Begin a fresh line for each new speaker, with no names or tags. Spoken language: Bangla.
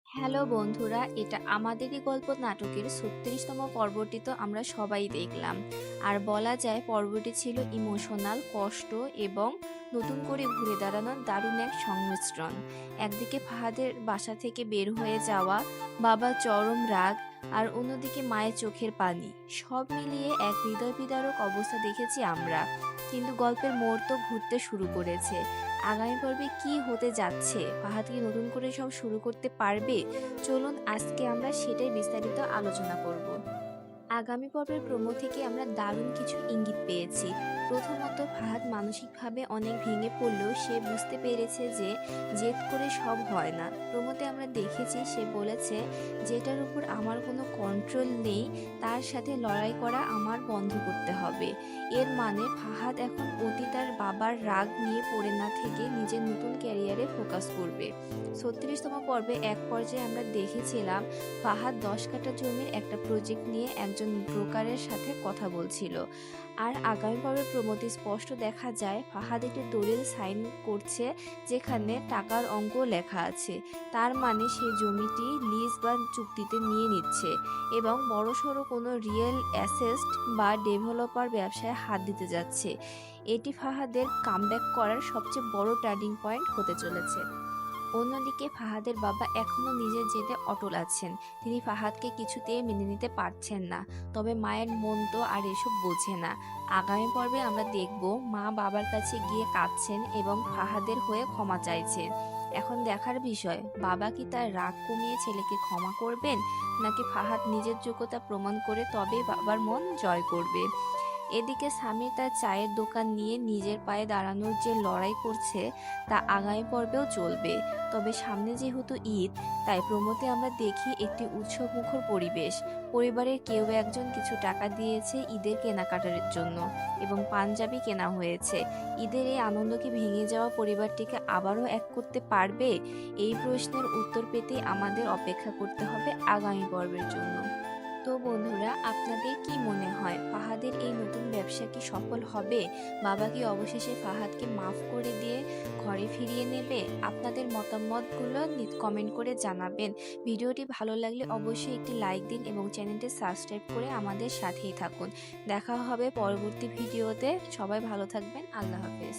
হ্যালো বন্ধুরা, এটা আমাদেরই গল্প নাটকের ৩৬তম পর্বটি তো আমরা সবাই দেখলাম। আর বলা যায় পর্বটি ছিল ইমোশনাল, কষ্ট এবং নতুন করে ঘুরে দাঁড়ানোর দারুণ এক সংমিশ্রণ। একদিকে ফাহাদের বাসা থেকে বের হয়ে যাওয়া, বাবার চরম রাগ, আর অন্যদিকে মায়ের চোখের পানি, সব মিলিয়ে এক হৃদয় বিদারক অবস্থা দেখেছি আমরা। কিন্তু গল্পের মোড় তো ঘুরতে শুরু করেছে। আগামী পর্বে কি হতে যাচ্ছে, ফাহাদ কি নতুন করে সব শুরু করতে পারবে? চলুন আজকে আমরা সেটাই বিস্তারিত আলোচনা করব। আগামী পর্বের প্রোমো থেকে আমরা দারুণ কিছু ইঙ্গিত পেয়েছি। প্রথমত, ফাহাদ মানসিকভাবে অনেক ভেঙে পড়লেও সে বুঝতে পেরেছে যে জেদ করে সব হয় না। প্রোমোতে আমরা দেখেছি সে বলেছে, যেটার উপর আমার কোনো কন্ট্রোল নেই তার সাথে লড়াই করা আমার বন্ধ করতে হবে। এর মানে ফাহাদ এখন অতীত আর বাবার রাগ নিয়ে পড়ে না থেকে নিজের নতুন ক্যারিয়ারে ফোকাস করবে। ৩৬তম পর্বে এক পর্যায়ে আমরা দেখেছিলাম ফাহাদ ১০ কাঠা জমির একটা প্রজেক্ট নিয়ে একজন ব্রোকারের সাথে কথা বলছিল। আর আগামী পর্বের প্রমোতে স্পষ্ট দেখা যায় ফাহাদ একটি দলিল সাইন করছে যেখানে টাকার অঙ্ক লেখা আছে। তার মানে সে জমিটি লিজ বা চুক্তিতে নিয়ে নিচ্ছে এবং বড়সড় কোনো রিয়েল অ্যাসেট বা ডেভেলপার ব্যবসায় হাত দিতে যাচ্ছে। এটি ফাহাদের কামব্যাক করার সবচেয়ে বড় টার্নিং পয়েন্ট হতে চলেছে। অন্যদিকে ফাহাদের বাবা এখনো নিজের জেদে অটল আছেন। তিনি ফাহাদকে কিছুতেই মেনে নিতে পারছেন না। তবে মায়ের মন তো আর এসব বোঝে না। আগামী পর্বে আমরা দেখব মা বাবার কাছে গিয়ে কাঁদছেন এবং ফাহাদের হয়ে ক্ষমা চাইছেন। এখন দেখার বিষয়, বাবা কি তার রাগ কমিয়ে ছেলেকে ক্ষমা করবেন, নাকি ফাহাদ নিজের যোগ্যতা প্রমাণ করে তবে বাবার মন জয় করবে। এদিকে সামির তার চায়ের দোকান নিয়ে নিজের পায়ে দাঁড়ানোর যে লড়াই করছে তা আগামী পর্বেও চলবে। তবে সামনে যেহেতু ঈদ, তাই প্রোমোতে আমরা দেখি একটি উৎসবমুখর পরিবেশ। পরিবারের কেউ একজন কিছু টাকা দিয়েছে ঈদের কেনাকাটার জন্য এবং পাঞ্জাবি কেনা হয়েছে। ঈদের এই আনন্দ কি ভেঙে যাওয়া পরিবারটিকে আবারও এক করতে পারবে? এই প্রশ্নের উত্তর পেতে আমাদের অপেক্ষা করতে হবে আগামী পর্বের জন্য। তো বন্ধুরা, আপনাদের কি মনে হয় ফাহাদের এই নতুন ব্যবসা কি সফল হবে? বাবা কি অবশেষে ফাহাদকে মাফ করে দিয়ে ঘরে ফিরিয়ে নেবে? আপনাদের মতামতগুলো কমেন্ট করে জানাবেন। ভিডিওটি ভালো লাগলে অবশ্যই একটি লাইক দিন এবং চ্যানেলটি সাবস্ক্রাইব করে আমাদের সাথেই থাকুন। দেখা হবে পরবর্তী ভিডিওতে। সবাই ভালো থাকবেন। আল্লাহ হাফেজ।